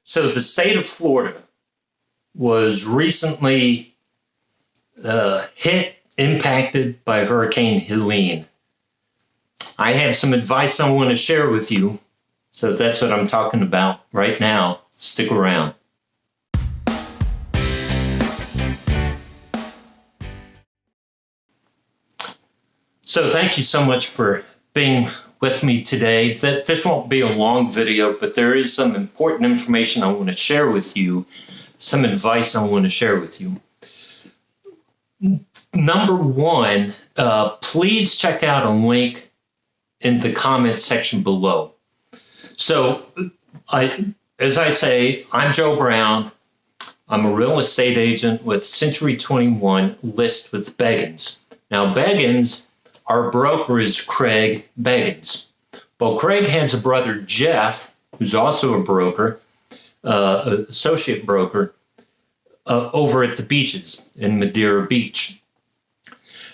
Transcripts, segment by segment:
So the state of Florida was recently impacted by Hurricane Helene. I have some advice I want to share with you. So that's what I'm talking about right now. Stick around. So thank you so much for being with me today. This won't be a long video, but there is some important information I want to share with you, some advice I want to share with you. Number one, please check out a link in the comment section below. So, as I say, I'm Joe Brown. I'm a real estate agent with Century 21 List with Beggins. Now, Beggins, our broker is Craig Beggins. Well, Craig has a brother, Jeff, who's also a broker, associate broker, over at the beaches in Madeira Beach.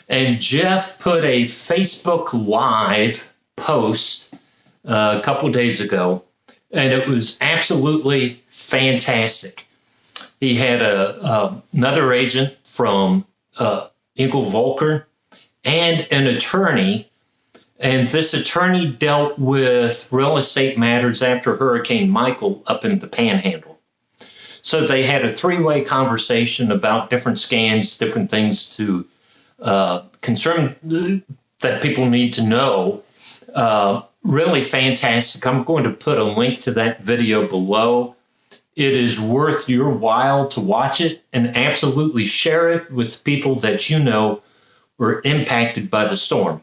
And Jeff put a Facebook Live post a couple days ago, and it was absolutely fantastic. He had another agent from Eagle Volker and an attorney, and this attorney dealt with real estate matters after Hurricane Michael up in the Panhandle. So they had a three-way conversation about different scams, different things to concern that people need to know. Really fantastic. I'm going to put a link to that video below. It is worth your while to watch it and absolutely share it with people that you know were impacted by the storm.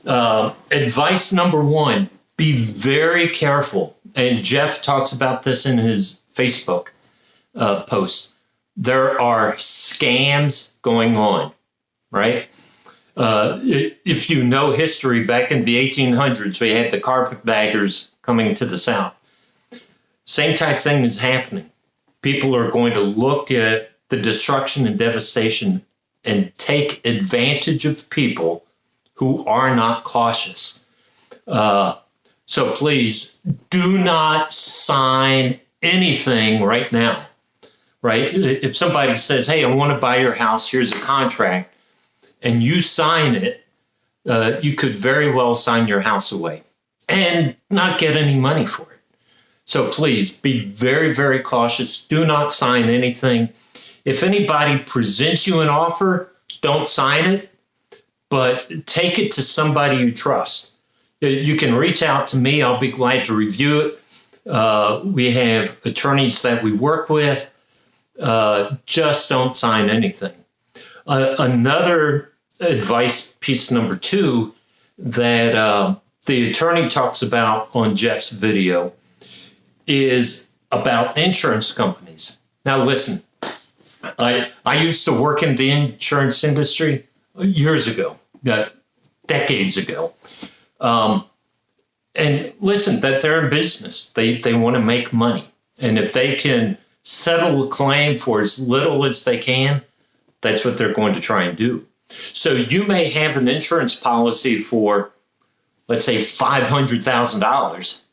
Advice number one, be very careful. And Jeff talks about this in his Facebook post. There are scams going on, right? If you know history, back in the 1800s, we had the carpetbaggers coming to the South. Same type thing is happening. People are going to look at the destruction and devastation and take advantage of people who are not cautious. So please do not sign anything right now, right? If somebody says, hey, I want to buy your house, here's a contract, and you sign it, you could very well sign your house away and not get any money for it. So please be very, very cautious. Do not sign anything. If anybody presents you an offer, don't sign it, but take it to somebody you trust. You can reach out to me. I'll be glad to review it. We have attorneys that we work with. Just don't sign anything. Another advice, piece number two, that the attorney talks about on Jeff's video is about insurance companies. Now, listen, I used to work in the insurance industry years ago, decades ago. And listen, that they're in business. They want to make money. And if they can settle a claim for as little as they can, that's what they're going to try and do. So you may have an insurance policy for, let's say, $500,000,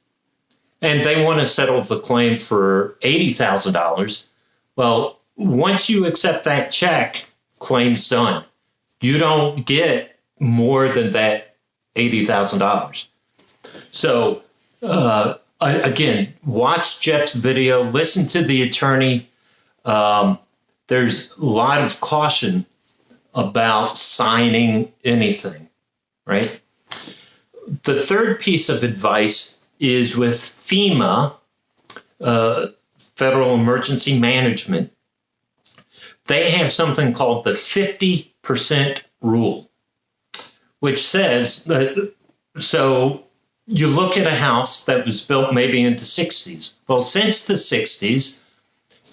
and they want to settle the claim for $80,000. Well, once you accept that check, claim's done. You don't get more than that $80,000. So, again, watch Jeff's video, listen to the attorney. There's a lot of caution about signing anything, right? The third piece of advice is with FEMA, Federal Emergency Management. They have something called the 50% rule, which says, so you look at a house that was built maybe in the 60s. Well, since the 60s,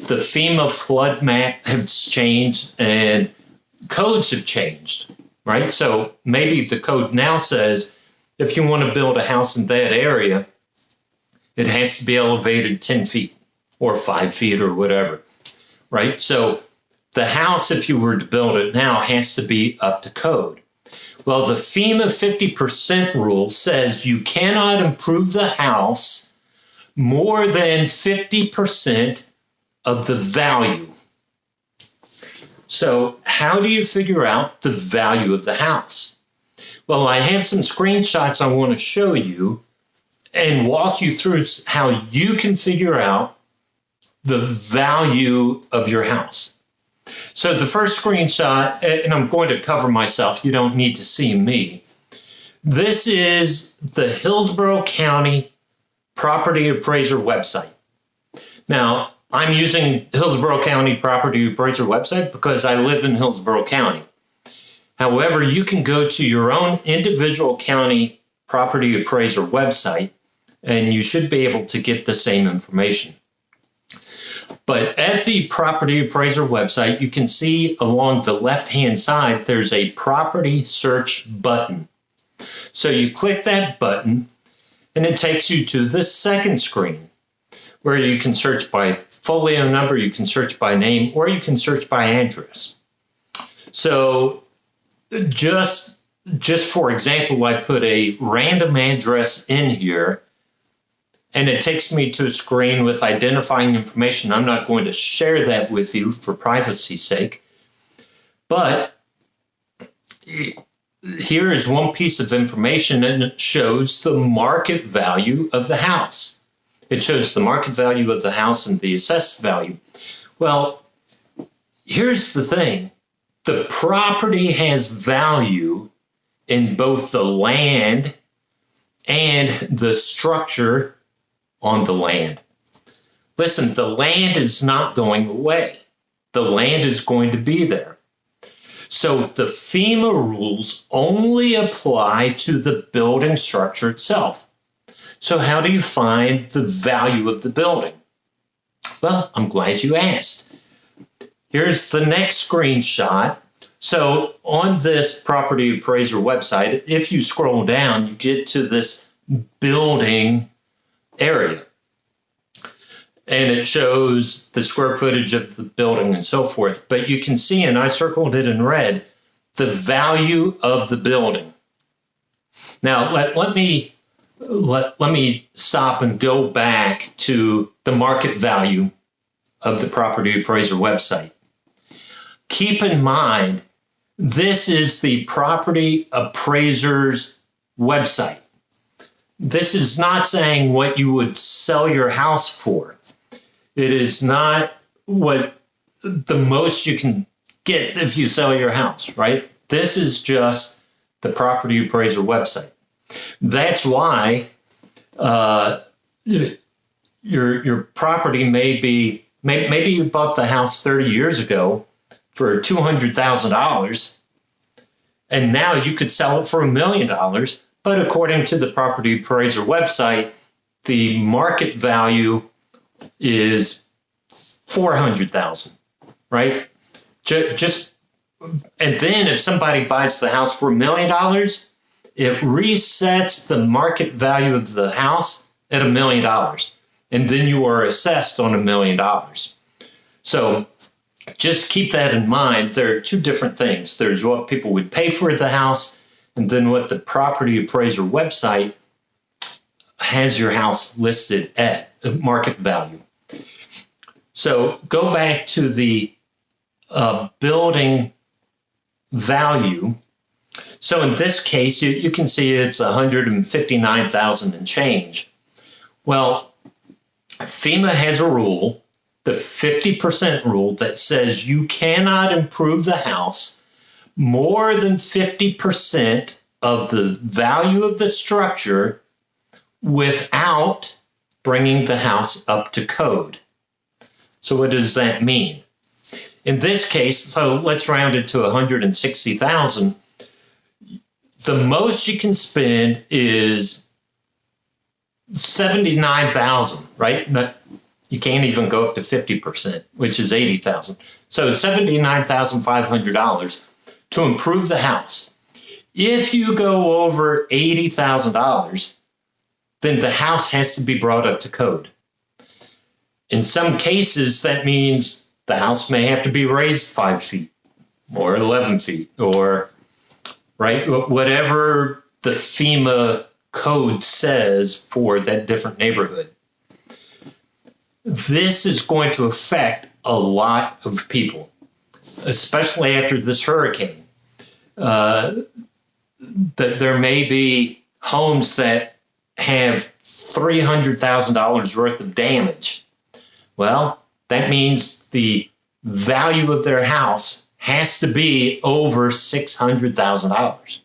the FEMA flood map has changed and codes have changed, right? So maybe the code now says if you want to build a house in that area, it has to be elevated 10 feet or 5 feet or whatever, right? So the house, if you were to build it now, has to be up to code. Well, the FEMA 50% rule says you cannot improve the house more than 50% of the value. So how do you figure out the value of the house? Well, I have some screenshots I want to show you and walk you through how you can figure out the value of your house. So the first screenshot, and I'm going to cover myself, you don't need to see me. This is the Hillsborough County Property Appraiser website. Now, I'm using Hillsborough County Property Appraiser website because I live in Hillsborough County. However, you can go to your own individual county property appraiser website, and you should be able to get the same information. But at the property appraiser website, you can see along the left-hand side, there's a property search button. So you click that button, and it takes you to the second screen, where you can search by folio number, you can search by name, or you can search by address. So just for example, I put a random address in here, and it takes me to a screen with identifying information. I'm not going to share that with you for privacy's sake, but here is one piece of information, and it shows the market value of the house. It shows the market value of the house and the assessed value. Well, here's the thing. The property has value in both the land and the structure on the land. Listen, the land is not going away. The land is going to be there. So the FEMA rules only apply to the building structure itself. So how do you find the value of the building? Well, I'm glad you asked. Here's the next screenshot. So on this property appraiser website, if you scroll down, you get to this building area. And it shows the square footage of the building and so forth. But you can see, and I circled it in red, the value of the building. Now, let me stop and go back to the market value of the property appraiser website. Keep in mind, this is the property appraiser's website. This is not saying what you would sell your house for. It is not what the most you can get if you sell your house, right? This is just the property appraiser website. That's why your property maybe you bought the house 30 years ago for $200,000, and now you could sell it for $1 million. But according to the property appraiser website, the market value is $400,000, right? And then if somebody buys the house for $1 million, it resets the market value of the house at $1 million, and then you are assessed on $1 million. So just keep that in mind. There are two different things. There's what people would pay for the house, and then what the property appraiser website has your house listed at market value. So go back to the building value. So in this case, you can see it's $159,000 and change. Well, FEMA has a rule, the 50% rule, that says you cannot improve the house more than 50% of the value of the structure without bringing the house up to code. So what does that mean? In this case, so let's round it to $160,000. The most you can spend is $79,000, right? You can't even go up to 50%, which is $80,000. So $79,500 to improve the house. If you go over $80,000, then the house has to be brought up to code. In some cases, that means the house may have to be raised 5 feet or 11 feet or, right, whatever the FEMA code says for that different neighborhood. This is going to affect a lot of people, especially after this hurricane. That there may be homes that have $300,000 worth of damage. Well, that means the value of their house has to be over $600,000.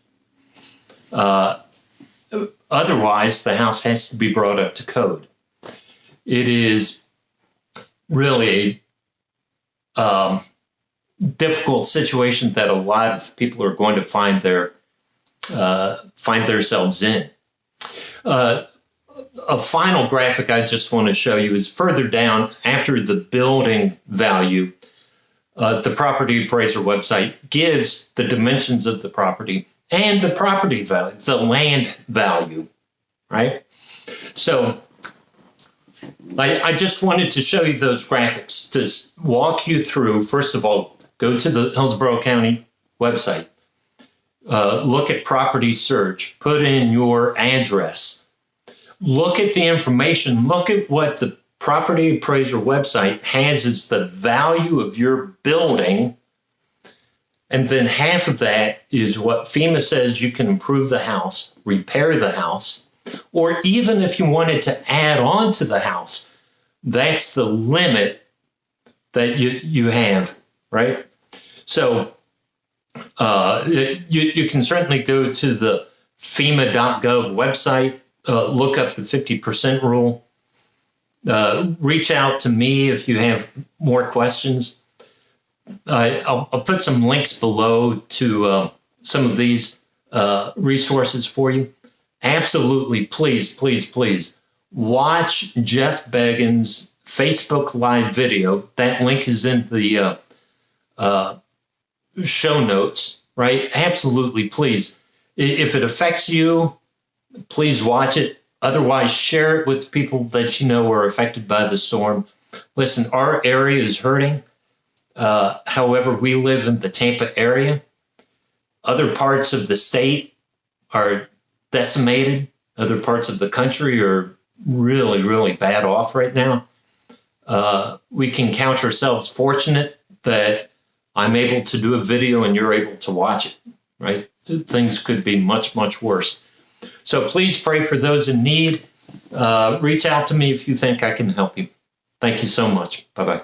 Otherwise, the house has to be brought up to code. It is really a difficult situation that a lot of people are going to find themselves in. A final graphic I just want to show you is further down after the building value. The property appraiser website gives the dimensions of the property and the property value, the land value, right? So I just wanted to show you those graphics to walk you through. First of all, go to the Hillsborough County website, look at property search, put in your address, look at the information, look at what the property appraiser website has as the value of your building. And then half of that is what FEMA says you can improve the house, repair the house, or even if you wanted to add on to the house, that's the limit that you have, right? So you can certainly go to the FEMA.gov website, look up the 50% rule, reach out to me if you have more questions. I'll put some links below to some of these resources for you. Absolutely, please watch Jeff Began's Facebook Live video. That link is in the show notes, right? Absolutely, please. If it affects you, please watch it. Otherwise, share it with people that you know are affected by the storm. Listen, our area is hurting. However, we live in the Tampa area. Other parts of the state are decimated. Other parts of the country are really, really bad off right now. We can count ourselves fortunate that I'm able to do a video and you're able to watch it, right? Things could be much, much worse. So please pray for those in need. Reach out to me if you think I can help you. Thank you so much. Bye-bye.